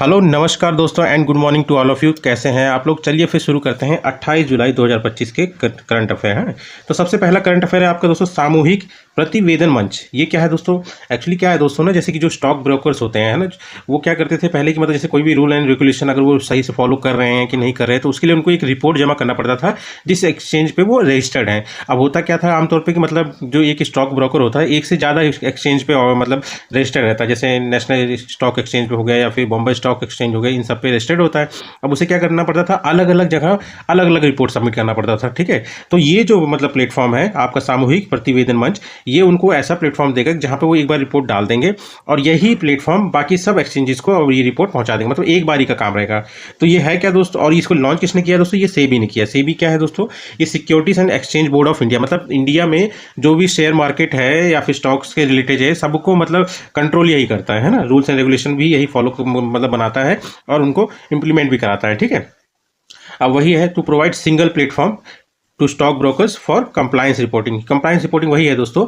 Hello नमस्कार दोस्तों and good morning to all of you. कैसे हैं आप लोग? चलिए फिर शुरू करते हैं 28 जुलाई 2025 के करंट अफेयर हैं। तो सबसे पहला करंट अफेयर है आपका दोस्तों सामूहिक प्रतिवेदन मंच। ये क्या है दोस्तों? एक्चुअली क्या है दोस्तों ना, जैसे कि जो स्टॉक ब्रोकर्स होते हैं ना, वो क्या करते थे पहले कि मतलब जैसे कोई भी रूल एंड रेगुलेशन अगर वो सही से फॉलो कर रहे हैं कि नहीं कर रहे हैं तो उसके लिए उनको एक रिपोर्ट जमा करना पड़ता था जिस एक्सचेंज पे वो रजिस्टर्ड है। अब होता क्या था आमतौर पर कि मतलब जो एक स्टॉक ब्रोकर होता है एक से ज़्यादा एक्सचेंज पे और मतलब रजिस्टर्ड रहता है, जैसे नेशनल स्टॉक एक्सचेंज पे हो गया या फिर बॉम्बे स्टॉक एक्सचेंज हो गया, इन सब पे रजिस्टर्ड होता है। अब उसे क्या करना पड़ता था, अलग अलग जगह अलग अलग रिपोर्ट सबमिट करना पड़ता था। ठीक है, तो ये जो मतलब प्लेटफॉर्म है आपका सामूहिक प्रतिवेदन मंच, ये उनको ऐसा प्लेटफॉर्म देगा जहां पे वो एक बार रिपोर्ट डाल देंगे और यही प्लेटफॉर्म बाकी सब एक्सचेंजेस को ये रिपोर्ट पहुंचा देंगे, मतलब एक बारी का काम रहेगा। तो ये है क्या दोस्तों, और इसको लॉन्च किसने किया दोस्तों? ये सेबी ने किया। सेबी क्या है दोस्तों? ये securities and exchange board of India, मतलब इंडिया में जो भी शेयर मार्केट है या फिर स्टॉक्स के रिलेटेड है सबको मतलब कंट्रोल यही करता है ना, रूल्स एंड रेगुलेशन भी यही फॉलो मतलब बनाता है और उनको इंप्लीमेंट भी कराता है। ठीक है, अब वही है to provide single platform to stock brokers for compliance reporting. Compliance reporting वही है दोस्तों,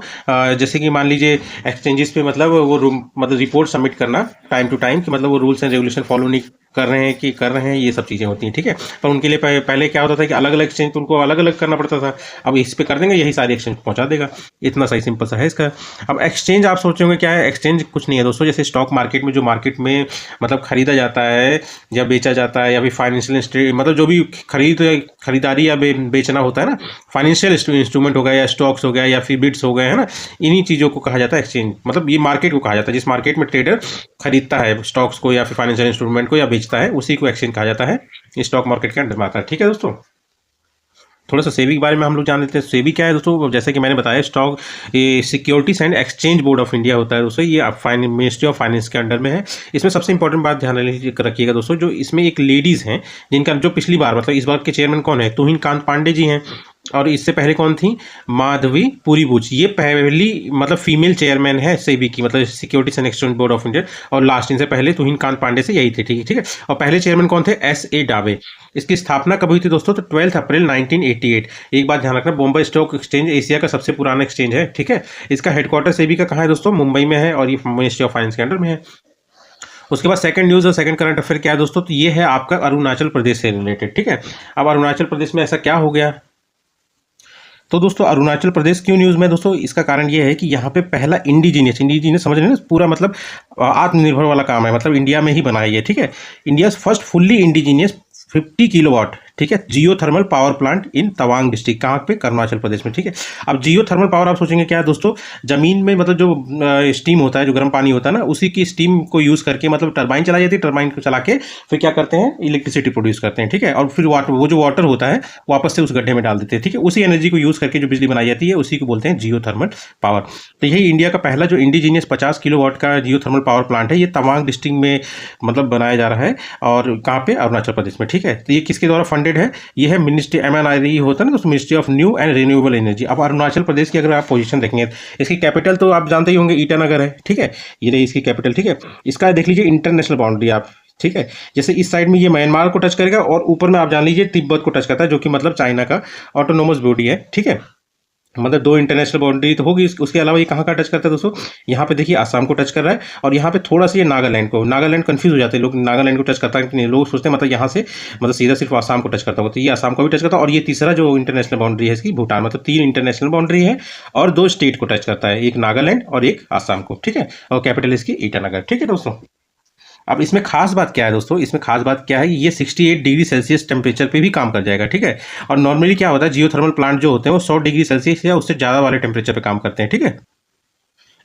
जैसे कि मान लीजिए एक्सचेंजेस पे मतलब वो मतलब रिपोर्ट सबमिट करना टाइम टू टाइम कि मतलब वो रूल्स एंड रेगुलेशन फॉलो नहीं कर रहे हैं कि कर रहे हैं, ये सब चीज़ें होती हैं। ठीक है, पर उनके लिए पहले क्या होता था कि अलग अलग एक्सचेंज तो उनको अलग अलग करना पड़ता था। अब इस पे कर देंगे, यही सारी एक्सचेंज पहुंचा देगा। इतना सही सिंपल सा है इसका। अब एक्सचेंज आप सोचोगे क्या है? एक्सचेंज कुछ नहीं है दोस्तों, जैसे स्टॉक मार्केट में जो मार्केट में मतलब खरीदा जाता है या बेचा जाता है या फिर फाइनेंशियल मतलब जो भी खरीदारी या बेचना होता है ना, फाइनेंशियल इंस्ट्रूमेंट हो गया या स्टॉक्स हो गया या फिर बिट्स हो गए, है ना, इन्हीं चीज़ों को कहा जाता है एक्सचेंज। मतलब ये मार्केट को कहा जाता है जिस मार्केट में ट्रेडर खरीदता है स्टॉक्स को या फिर फाइनेंशियल इंस्ट्रूमेंट को या बेचता है, उसी को एक्सचेंज कहा जाता है। स्टॉक मार्केट के अंडर में आता है। ठीक है दोस्तों, थोड़ा सा सेबी के बारे में हम लोग जान लेते हैं। सेबी क्या है दोस्तों? जैसे कि मैंने बताया स्टॉक ये securities and exchange board of India होता है दोस्तों, ये मिनिस्ट्री ऑफ फाइनेंस के अंडर में है। इसमें सबसे इंपॉर्टेंट बात ध्यान रखिएगा दोस्तों, जो इसमें एक लेडीज़ हैं जिनका जो पिछली बार मतलब इस बार के चेयरमैन कौन है? तुहिन कांत पांडे जी हैं। और इससे पहले कौन थी? माधवी पुरीबुच। ये पहली मतलब फीमेल चेयरमैन है सेबी की, मतलब securities and exchange board of India. और लास्ट इनसे पहले तुहिन कांत पांडे से यही थे। ठीक है, और पहले चेयरमैन कौन थे? S.A. डावे। इसकी स्थापना कब हुई थी दोस्तों? तो 12 अप्रैल 1988। एक बात ध्यान रखना, बॉम्बे स्टॉक एक्सचेंज एशिया का सबसे पुराना एक्सचेंज है। ठीक है, इसका हेडक्वार्टर सेबी का कहाँ है दोस्तों? मुंबई में है और ये मिनिस्ट्री ऑफ फाइनेंस के अंडर में है। उसके बाद सेकंड न्यूज़ और सेकंड करंट अफेयर क्या है दोस्तों? तो ये है आपका अरुणाचल प्रदेश से रिलेटेड। ठीक है, अब अरुणाचल प्रदेश में ऐसा क्या हो गया? तो दोस्तों अरुणाचल प्रदेश क्यों न्यूज़ में दोस्तों? इसका कारण ये है कि यहाँ पे पहला इंडिजीनियस समझ रहे हैं ना, पूरा मतलब आत्मनिर्भर वाला काम है, मतलब इंडिया में ही बनाई है। ठीक है, India first fully indigenous 50 kilowatt, ठीक है, geothermal power plant in Tawang district. कहाँ पे? अरुणाचल प्रदेश में। ठीक है, अब जियो थर्मल पावर आप सोचेंगे क्या है दोस्तों? जमीन में मतलब जो स्टीम होता है, जो गर्म पानी होता है ना, उसी की स्टीम को यूज़ करके मतलब टरबाइन चलाई जाती है, टरबाइन को चला के फिर क्या करते हैं? इलेक्ट्रिसिटी प्रोड्यूस करते हैं। ठीक है, और फिर वो जो वाटर होता है वापस से उस गड्ढे में डाल देते हैं। ठीक है, उसी एनर्जी को यूज़ करके जो बिजली बनाई जाती है उसी को बोलते हैं जियो थर्मल पावर। तो यही इंडिया का पहला जो इंडिजीनियस 50 किलोवाट का जियो थर्मल पावर प्लांट है, ये तवांग डिस्ट्रिक्ट में मतलब बनाया जा रहा है। और कहाँ पे? अरुणाचल प्रदेश में। ठीक है, तो ये किसके द्वारा फंडेड है? ये है मिनिस्ट्री MNRE होता है ना, तो ministry of new and renewable energy. अब अरुणाचल प्रदेश की अगर आप पोजीशन देखेंगे, इसकी कैपिटल तो आप जानते ही होंगे, ईटानगर है। ठीक है, ये रही इसकी कैपिटल। ठीक है, इसका देख लीजिए इंटरनेशनल बाउंड्री आप। ठीक है, जैसे इस साइड में ये म्यांमार को टच करेगा और ऊपर में आप जान लीजिए तिब्बत को टच करता है, जो कि मतलब चाइना का ऑटोनोमस बॉडी है। ठीक है, मतलब दो इंटरनेशनल बाउंड्री तो होगी। उसके अलावा ये कहाँ का टच करता है दोस्तों? यहाँ पे देखिए आसाम को टच कर रहा है और यहाँ पे थोड़ा सा ये नागालैंड कंफ्यूज हो जाते हैं लोग, नागालैंड को टच करता है कि नहीं, लोग सोचते हैं मतलब यहाँ से मतलब सीधा सिर्फ आसाम को टच करता होगा, तो ये आसाम को भी टच करता है। और ये तीसरा जो इंटरनेशनल बाउंड्री है इसकी भूटान, मतलब 3 इंटरनेशनल बाउंड्री है और 2 स्टेट को टच करता है, एक नागालैंड और एक आसाम को। ठीक है, और कैपिटल इसकी ईटानगर। ठीक है दोस्तों, अब इसमें खास बात क्या है दोस्तों? इसमें खास बात क्या है कि ये 68 डिग्री सेल्सियस टेम्परेचर पे भी काम कर जाएगा। ठीक है, और नॉर्मली क्या होता है, जियो थर्मल प्लांट जो होते हैं वो 100 डिग्री सेल्सियस या उससे ज़्यादा वाले टेम्परेचर पे काम करते हैं। ठीक है,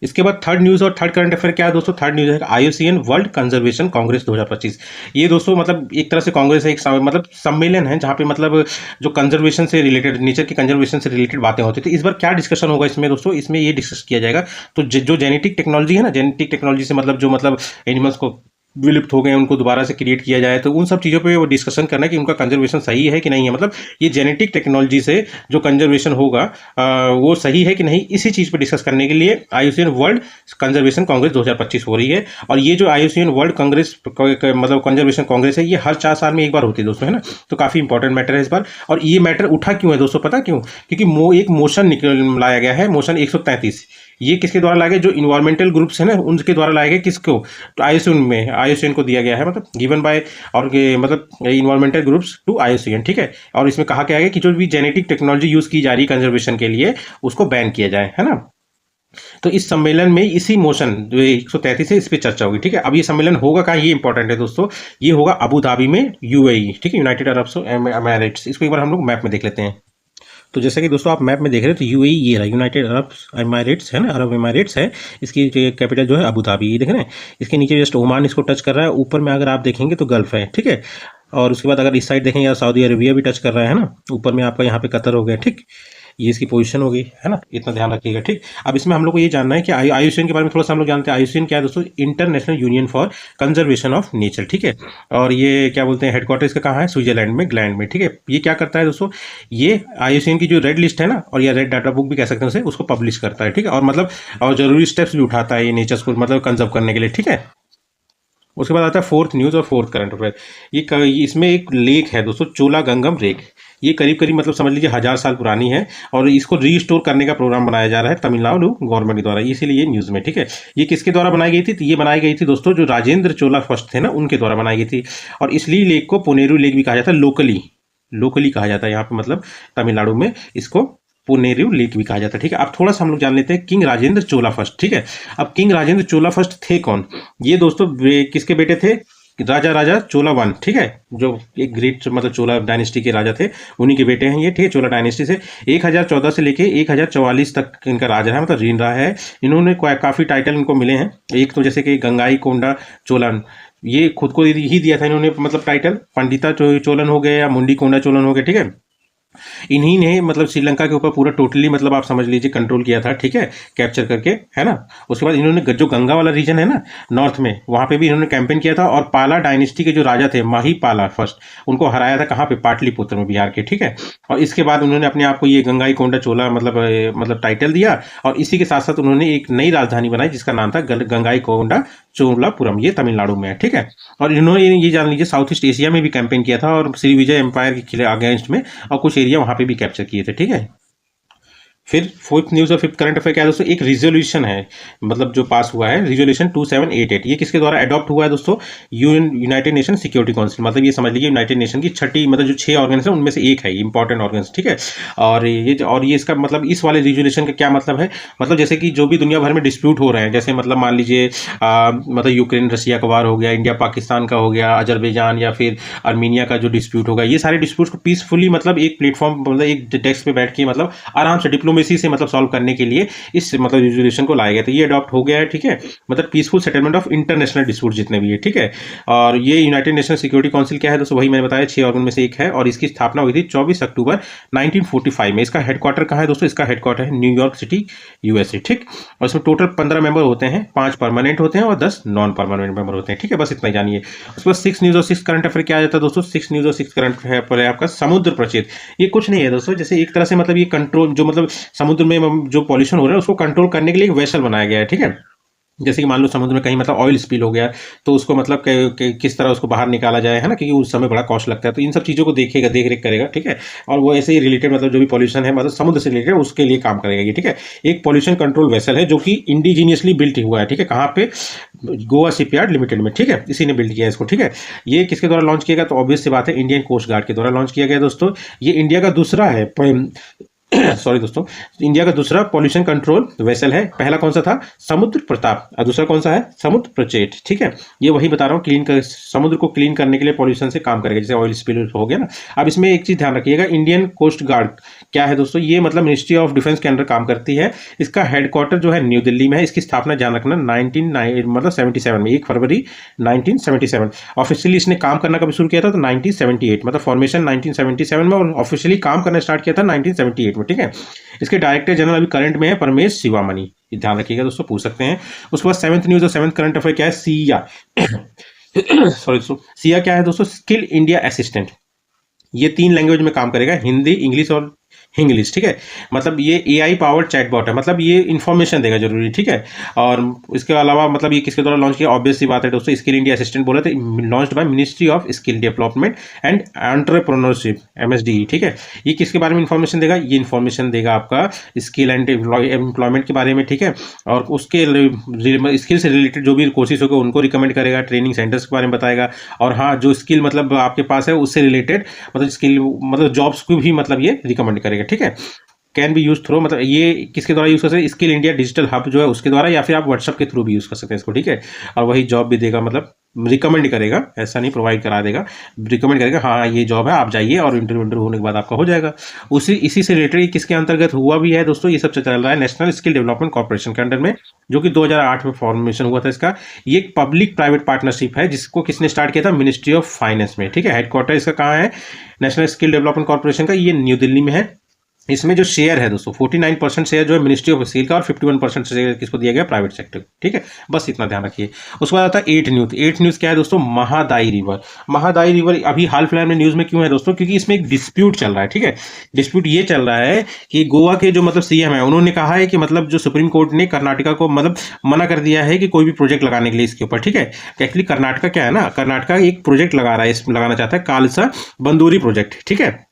इसके बाद थर्ड न्यूज़ और थर्ड करंट अफेयर क्या है दोस्तों? थर्ड न्यूज़ है IUCN वर्ल्ड कंजर्वेशन कांग्रेस 2025। ये दोस्तों मतलब एक तरह से कांग्रेस है, एक मतलब सम्मेलन है जहाँ पे मतलब जो कंजर्वेशन से रिलेटेड, नेचर के कंजर्वेशन से रिलेटेड बातें होती थी। इस बार क्या डिस्कशन होगा इसमें दोस्तों? इसमें ये डिस्कस किया जाएगा तो जो जेनेटिक टेक्नोलॉजी है ना, जेनेटिक टेक्नोलॉजी से मतलब जो मतलब एनिमल्स को विलुप्त हो गए उनको दोबारा से क्रिएट किया जाए, तो उन सब चीज़ों पे वो डिस्कशन करना है कि उनका कंजर्वेशन सही है कि नहीं है, मतलब ये जेनेटिक टेक्नोलॉजी से जो कंजर्वेशन होगा वो सही है कि नहीं, इसी चीज़ पे डिस्कस करने के लिए IUCN वर्ल्ड कंजर्वेशन कांग्रेस 2025 हो रही है। और ये जो IUCN वर्ल्ड कांग्रेस मतलब कंजर्वेशन कांग्रेस है, ये हर 4 साल में एक बार होती है दोस्तों, है ना, तो काफ़ी इंपॉर्टेंट मैटर है इस बार। और ये मैटर उठा क्यों है दोस्तों? पता क्यों? क्योंकि एक मोशन लाया गया है, मोशन 133। ये किसके द्वारा लाए गए, जो इन्वायरमेंटल ग्रुप्स है ना उनके द्वारा लाए गए, किसको, तो आईयूसीएन में, आईयूसीएन को दिया गया है, मतलब गिवन बाय और मतलब इन्वायरमेंटल ग्रुप्स टू आईयूसीएन, ठीक है। और इसमें कहा गया है कि जो भी जेनेटिक टेक्नोलॉजी यूज की जा रही है कंजर्वेशन के लिए उसको बैन किया जाए, है ना। तो इस सम्मेलन में इसी मोशन जो 133 है इस पे चर्चा होगी, ठीक है। अब ये सम्मेलन होगा कहाँ, ये इंपॉर्टेंट है दोस्तों, ये होगा अबू धाबी में, यूएई, ठीक है, यूनाइटेड अरब एमिरेट्स। इसको एक बार हम लोग मैप में देख लेते हैं। तो जैसे कि दोस्तों आप मैप में देख रहे हो तो यूएई ये रहा, यूनाइटेड अरब एमिरेट्स है ना, अरब एमिरेट्स है। इसकी कैपिटल जो है अबू धाबी, ये देख रहे हैं। इसके नीचे जस्ट ओमान इसको टच कर रहा है, ऊपर में अगर आप देखेंगे तो गल्फ है, ठीक है। और उसके बाद अगर इस साइड देखेंगे सऊदी अरेबिया भी टच कर रहा है ना, ऊपर में आपका यहाँ पे कतर हो गया, ठीक। ये इसकी पोजीशन होगी, है ना, इतना ध्यान रखिएगा, ठीक। अब इसमें हम लोग को ये जानना है कि आईयूसीएन के बारे में थोड़ा सा हम लोग जानते हैं। आईयूसीएन क्या है दोस्तों, international union for conservation of nature, ठीक है। और ये क्या बोलते हैं, हेडक्वार्टर इसका कहाँ है, स्विट्जरलैंड में, ग्लैंड में, ठीक है। ये क्या करता है दोस्तों, ये आईयूसीएन की जो रेड लिस्ट है ना, और या रेड डाटा बुक भी कह सकते हैं उसे, उसको पब्लिश करता है, ठीक है। और मतलब और जरूरी स्टेप्स भी उठाता है ये नेचर को मतलब कंजर्व करने के लिए, ठीक है। उसके बाद आता है फोर्थ न्यूज़ और फोर्थ करंट अफेयर। इसमें एक लेक है दोस्तों, चोलागंगम लेक। ये करीब करीब मतलब समझ लीजिए 1000 साल पुरानी है, और इसको रीस्टोर करने का प्रोग्राम बनाया जा रहा है तमिलनाडु गवर्नमेंट द्वारा, इसीलिए ये न्यूज़ में, ठीक है। ये किसके द्वारा बनाई गई थी, तो ये बनाई गई थी दोस्तों जो राजेंद्र चोला फर्स्ट थे ना, उनके द्वारा बनाई गई थी। और इसलिए लेक को पुनेरू लेक भी कहा जाता है, लोकली लोकली कहा जाता है यहाँ पे, मतलब तमिलनाडु में इसको पुनेरू लेक भी कहा जाता है, ठीक है। अब थोड़ा सा हम लोग जान लेते हैं किंग राजेंद्र चोला फर्स्ट, ठीक है। अब किंग राजेंद्र चोला फर्स्ट थे कौन, ये दोस्तों किसके बेटे थे, राजा चोला वन, ठीक है, जो एक ग्रेट मतलब चोला डायनेस्टी के राजा थे, उन्हीं के बेटे हैं ये, ठीक है। चोला डायनेस्टी से 1014 से लेके 1044 तक इनका राज रहा, मतलब रीन रहा है। इन्होंने काफ़ी टाइटल इनको मिले हैं। एक तो जैसे कि गंगाई कोंडा चोलन, ये खुद को ही दिया था इन्होंने, मतलब टाइटल पंडिता चोलन हो गए या मुंडी कोंडा चोलन हो गए, ठीक है। इन्हीं ने मतलब श्रीलंका के ऊपर पूरा टोटली मतलब आप समझ लीजिए कंट्रोल किया था, ठीक है, कैप्चर करके, है ना। उसके बाद इन्होंने जो गंगा वाला रीजन है ना नॉर्थ में, वहाँ पे भी इन्होंने कैंपेन किया था। और पाला डायनेस्टी के जो राजा थे, माही पाला फर्स्ट, उनको हराया था कहाँ पे, पाटलिपुत्र में, बिहार के, ठीक है। और इसके बाद उन्होंने अपने आप को ये गंगाई कोंडा चोला मतलब टाइटल दिया। और इसी के साथ साथ उन्होंने एक नई राजधानी बनाई जिसका नाम था गंगाई कोंडा चोलापुरम, ये तमिलनाडु में है, ठीक है। और इन्होंने ये जान लीजिए साउथ ईस्ट एशिया में भी कैंपेन किया था, और श्री विजय एम्पायर के खिलाफ अगेंस्ट में, और कुछ एरिया वहाँ पे भी कैप्चर किए थे, ठीक है। फिर फोर्थ न्यूज़ और फिफ्थ करंट अफेयर क्या है दोस्तों, एक रिजोल्यूशन है मतलब जो पास हुआ है, रिजोल्यूशन 2788। ये किसके द्वारा अडॉप्ट हुआ है दोस्तों, यूनाइटेड नेशन सिक्योरिटी काउंसिल, मतलब ये समझ लीजिए यूनाइटेड नेशन की छठी मतलब जो 6 ऑर्गन्स है उनमें से एक है, इंपॉर्टेंट ऑर्गन्स, ठीक है। और ये इसका मतलब इस वाले रिजोल्यूशन का क्या मतलब है, मतलब जैसे कि जो भी दुनिया भर में डिस्प्यूट हो रहे हैं, जैसे मतलब मान लीजिए मतलब यूक्रेन रशिया का वार हो गया, इंडिया पाकिस्तान का हो गया, अजरबैजान या फिर आर्मीनिया का जो डिस्प्यूट होगा, ये सारे डिस्प्यूट्स को पीसफुली मतलब एक प्लेटफॉर्म मतलब एक डेस्क पे बैठ के मतलब आराम से डिप्लोमेसी से मतलब सॉल्व करने के लिए इस मतलब रिजोल्यूशन को लाया गया था। ये अडॉप्ट हो गया है, ठीक है, मतलब peaceful settlement of international dispute जितने भी है, ठीक है। और ये यूनाइटेड नेशन सिक्योरिटी काउंसिल क्या है दोस्तों, वही मैंने बताया 6 ऑर्गन में से एक है, और इसकी स्थापना हुई थी 24 अक्टूबर 1945 में। इसका हेडक्वार्टर कहाँ है दोस्तों, इसका हेडक्वार्टर है न्यूयॉर्क सिटी, यूएसए, ठीक। और इसमें टोटल 15 मेंबर होते हैं, 5 परमानेंट होते हैं और 10 नॉन परमानेंट मेंबर होते हैं, ठीक है। बस इतना ही जानिए। उसके बाद 6 न्यूज़ और 6 करंट अफेयर क्या आ जाता है दोस्तों, 6 न्यूज़ और 6 करंट अफेयर है आपका समुद्र प्रचेत। ये कुछ नहीं है दोस्तों, जैसे एक तरह से मतलब ये कंट्रोल जो मतलब समुद्र में जो पॉल्यूशन हो रहा है उसको कंट्रोल करने के लिए एक वेसल बनाया गया है, ठीक है। जैसे कि मान लो समुद्र में कहीं मतलब ऑयल स्पिल हो गया, तो उसको मतलब किस तरह उसको बाहर निकाला जाए, है ना, क्योंकि उस समय बड़ा कॉस्ट लगता है, तो इन सब चीज़ों को देखेगा, देख रेख करेगा, ठीक है। और वो ऐसे ही रिलेटेड मतलब जो भी पॉल्यूशन है मतलब समुद्र से रिलेटेड उसके लिए काम करेगा ये, ठीक है। एक पॉल्यूशन कंट्रोल वेसल है जो कि इंडिजीनियसली बिल्ट हुआ है, ठीक है, कहाँ पे, गोवा शिपयार्ड लिमिटेड में, ठीक है, इसी ने बिल्ड किया है इसको, ठीक है। ये किसके द्वारा लॉन्च किया गया, तो ऑब्वियस सी बात है इंडियन कोस्ट गार्ड के द्वारा लॉन्च किया गया दोस्तों। ये इंडिया का दूसरा है सॉरी दोस्तों, इंडिया का दूसरा पॉल्यूशन कंट्रोल वेसल है। पहला कौन सा था, समुद्र प्रताप, और दूसरा कौन सा है, समुद्र प्रचेत, ठीक है। ये वही बता रहा हूँ, क्लीन कर समुद्र को क्लीन करने के लिए पॉल्यूशन से काम करेगा, जैसे ऑयल स्पिल हो गया ना। अब इसमें एक चीज ध्यान रखिएगा, इंडियन कोस्ट गार्ड क्या है दोस्तों, ये मतलब मिनिस्ट्री ऑफ डिफेंस के अंडर काम करती है। इसका हेडक्वार्टर जो है न्यू दिल्ली में है। इसकी स्थापना ध्यान रखना 1977 में, 1 फरवरी 1977। ऑफिशियली इसने काम करना कभी शुरू किया था, तो 1978 मतलब फॉर्मेशन 1977 में, और ऑफिशियली काम करना स्टार्ट किया था 1978 में, ठीक है। इसके डायरेक्टर जनरल अभी करंट में है परमेश शिवामणि, ध्यान रखिएगा दोस्तों, पूछ सकते हैं। उसके बाद 7th न्यूज़ और 7th करंट अफेयर क्या है, सिया सॉरी दोस्तों, सिया क्या है दोस्तों, स्किल इंडिया असिस्टेंट। ये 3 लैंग्वेज में काम करेगा, हिंदी, इंग्लिश और इंग्लिश, ठीक है। मतलब ये एआई पावर्ड चैटबॉट है, मतलब ये इन्फॉर्मेशन देगा जरूरी, ठीक है। और इसके अलावा मतलब ये किसके द्वारा लॉन्च किया, ऑब्वियस सी बात है दोस्तों, स्किल इंडिया असिस्टेंट बोले थे, launched by ministry of skill development and entrepreneurship, MSDE, ठीक है। ये किसके बारे में इन्फॉर्मेशन देगा, ये इन्फॉर्मेशन देगा आपका स्किल एंड एम्प्लॉयमेंट के बारे में, ठीक है। और उसके स्किल से रिलेटेड जो भी कोर्सेज होगा उनको रिकमेंड करेगा, ट्रेनिंग सेंटर्स के बारे में बताएगा। और हाँ, जो स्किल मतलब आपके पास है उससे रिलेटेड मतलब स्किल मतलब जॉब्स को भी मतलब ये रिकमेंड करेगा, ठीक है। कैन बी यूज थ्रू, मतलब ये किसके द्वारा यूज कर सकते हैं, स्किल इंडिया डिजिटल हब जो है उसके द्वारा, या फिर आप व्हाट्सएप के थ्रू भी यूज कर सकते हैं इसको, ठीक है। और वही जॉब भी देगा, मतलब रिकमेंड करेगा, ऐसा नहीं प्रोवाइड करा देगा, रिकमेंड करेगा, हाँ ये जॉब है आप जाइए, और इंटरव्यू होने के बाद आपका हो जाएगा। इसी से रिलेटेड किसके अंतर्गत हुआ भी है दोस्तों, ये सब चल रहा है नेशनल स्किल डेवलपमेंट कॉर्पोरेशन के अंडर में, जो कि 2008 में फॉर्मेशन हुआ था इसका। ये एक पब्लिक प्राइवेट पार्टनरशिप है जिसको किसने स्टार्ट किया था, मिनिस्ट्री ऑफ फाइनेंस में, ठीक है। हेडक्वार्टर इसका कहाँ है, नेशनल स्किल डेवलपमेंट कॉर्पोरेशन का, ये न्यू दिल्ली में है। इसमें जो शेयर है दोस्तों 49% शेयर जो है मिनिस्ट्री ऑफ स्किल का, और 51% शेयर किसको दिया गया, प्राइवेट सेक्टर, ठीक है। बस इतना ध्यान रखिए। उसके बाद आता है 8 न्यूज़। 8 न्यूज़ क्या है दोस्तों, महादाई रिवर। महादाई रिवर अभी हाल फिलहाल में न्यूज़ में क्यों है दोस्तों, क्योंकि इसमें एक डिस्प्यूट चल रहा है, ठीक है। डिस्प्यूट ये चल रहा है कि गोवा के जो मतलब CM है उन्होंने कहा है कि मतलब जो सुप्रीम कोर्ट ने कर्नाटका को मतलब मना कर दिया है कि कोई भी प्रोजेक्ट लगाने के लिए इसके ऊपर, ठीक है। एक्चुअली कर्नाटका क्या है ना, कर्नाटका एक प्रोजेक्ट लगा रहा है, लगाना चाहता है कालसा बंदूरी प्रोजेक्ट, ठीक है।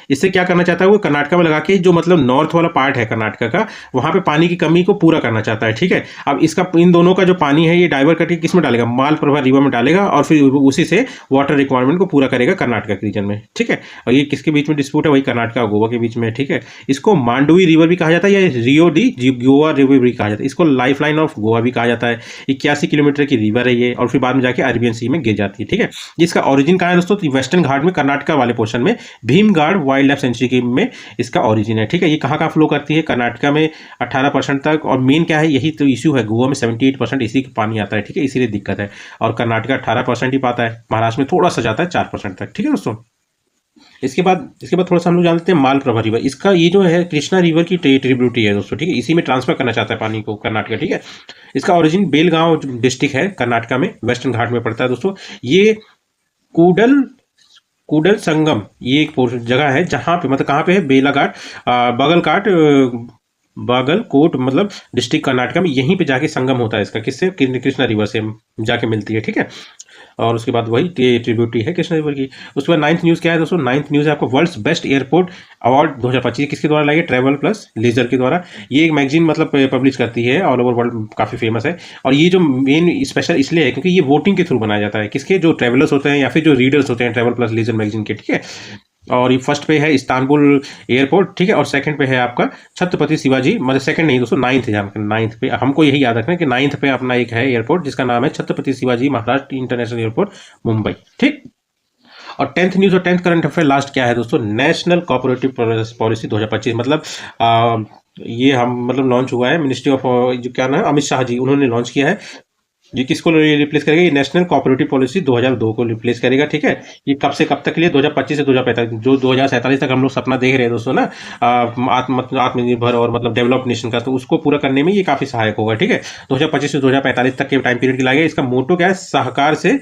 इससे क्या करना चाहता है वो, कर्नाटका में लगा के जो मतलब नॉर्थ वाला पार्ट है कर्नाटका का, वहां पे पानी की कमी को पूरा करना चाहता है, ठीक है। अब इसका इन दोनों का जो पानी है ये डाइवर्ट करके किस में डालेगा, मालप्रभा रिवर में डालेगा, और फिर उसी से वाटर रिक्वायरमेंट को पूरा करेगा कर्नाटका के रीजन में, ठीक है। और ये किसके बीच में डिस्प्यूट है, वही कर्नाटका और गोवा के बीच में, ठीक है। इसको मांडवी रिवर भी कहा जाता है, या रियो डी गोवा रिवर भी कहा जाता है, इसको लाइफ लाइन ऑफ गोवा भी कहा जाता है। 81 किलोमीटर की रिवर है ये, और फिर बाद में जाके अरेबियन सी में गिर जाती है, ठीक है। जिसका ओरिजिन कहाँ है दोस्तों, वेस्टर्न घाट में, कर्नाटका वाले पोर्शन में, भीमगाड़ वाइल्ड लाइफ सेंचुरी में इसका ओरिजिन है, ठीक है। ये कहाँ फ्लो करती है, कर्नाटका में 18% तक, और मेन क्या है, यही तो इश्यू है, गोवा में 78% इसी का पानी आता है, ठीक है, इसीलिए दिक्कत है। और कर्नाटका 18% ही पाता है, महाराष्ट्र में थोड़ा सा जाता है 4% तक, ठीक है दोस्तों। इसके बाद थोड़ा सा हम लोग जानते हैं मालप्रभा रिवर। इसका ये जो है कृष्णा रिवर की ट्रिब्यूटरी है दोस्तों, ठीक है। इसी में ट्रांसफर करना चाहता है पानी को कर्नाटका, ठीक है। इसका ओरिजिन बेलगांव डिस्ट्रिक्ट है कर्नाटका में, वेस्टर्न घाट में पड़ता है दोस्तों। ये कूडल संगम, ये एक जगह है जहाँ पे मतलब कहाँ पे है, बेलाघाट बागलकोट मतलब डिस्ट्रिक्ट कर्नाटका में, यहीं पे जाके संगम होता है इसका, किससे, कृष्णा रिवर से जाके मिलती है, ठीक है। और उसके बाद वही ट्रिब्यूटरी है कृष्णा रिवर की। उसके बाद 9th न्यूज़ क्या है दोस्तों, 9th न्यूज़ है आपको वर्ल्ड्स बेस्ट एयरपोर्ट अवार्ड 2025, किसके द्वारा लाइए, ट्रैवल प्लस लीजर के द्वारा। ये एक मैगजीन मतलब पब्लिश करती है, ऑल ओवर वर्ल्ड काफ़ी फेमस है। और ये जो मेन स्पेशल इसलिए है क्योंकि ये वोटिंग के थ्रू बनाया जाता है, किसके, जो ट्रैवलर्स होते हैं या फिर जो रीडर्स होते हैं ट्रैवल प्लस लीजर मैगजीन के, ठीक है। और ये फर्स्ट पे है इस्तांबुल एयरपोर्ट, ठीक है। और सेकंड पे है आपका छत्रपति शिवाजी, मतलब सेकंड नहीं दोस्तों, 9th है, 9th पे हमको यही याद रखना है कि 9th पे अपना एक है एयरपोर्ट जिसका नाम है छत्रपति शिवाजी महाराज इंटरनेशनल एयरपोर्ट मुंबई, ठीक। और 10th न्यूज़ और 10th करंट अफेयर लास्ट क्या है दोस्तों, नेशनल कोऑपरेटिव पॉलिसी 2025, मतलब ये हम मतलब लॉन्च हुआ है, मिनिस्ट्री ऑफ जो क्या नाम है, अमित शाह जी उन्होंने लॉन्च किया है। ये किसको रिप्लेस करेगा, ये नेशनल कोऑपरेटिव पॉलिसी 2002 को रिप्लेस करेगा, ठीक है। ये कब से कब तक के लिए, 2025 से 2045, जो 2047 तक हम लोग सपना देख रहे हैं दोस्तों ना, आत्मनिर्भर और मतलब डेवलप्ड नेशन का, तो उसको पूरा करने में ये काफी सहायक होगा, ठीक है। 2025 से 2045 तक के टाइम पीरियड के लाएगा। इसका मोटो क्या है, सहकार से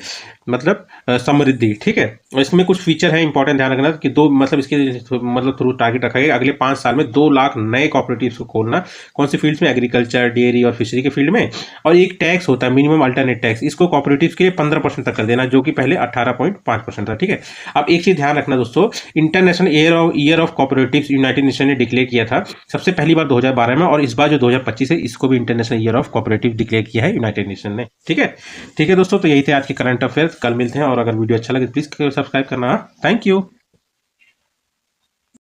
मतलब समृद्धि, ठीक है। और इसमें कुछ फीचर है इंपॉर्टेंट, ध्यान रखना कि दो मतलब इसके मतलब थ्रू टारगेट रखा गया अगले 5 साल में 2 लाख नए कॉपरेटिव्स को खोलना। कौन सी फील्ड्स में, एग्रीकल्चर, डेयरी और फिशरी के फील्ड में। और एक टैक्स होता है मिनिमम अल्टरनेट टैक्स, इसको कॉपरेटिव्स के लिए 15% तक कर देना, जो कि पहले 18.5% था, ठीक है। अब एक चीज ध्यान रखना दोस्तों, international year of cooperatives United nation ने डिक्लेयर किया था सबसे पहली बार 2012 में, और इस बार जो 2025 है इसको भी international year of cooperative declare किया है यूनाइटेड नेशन ने, ठीक है। ठीक है दोस्तों, तो यही थे आज के करंट अफेयर्स, कल मिलते हैं। और अगर वीडियो अच्छा लगे प्लीज सब्सक्राइब करना। Thank you.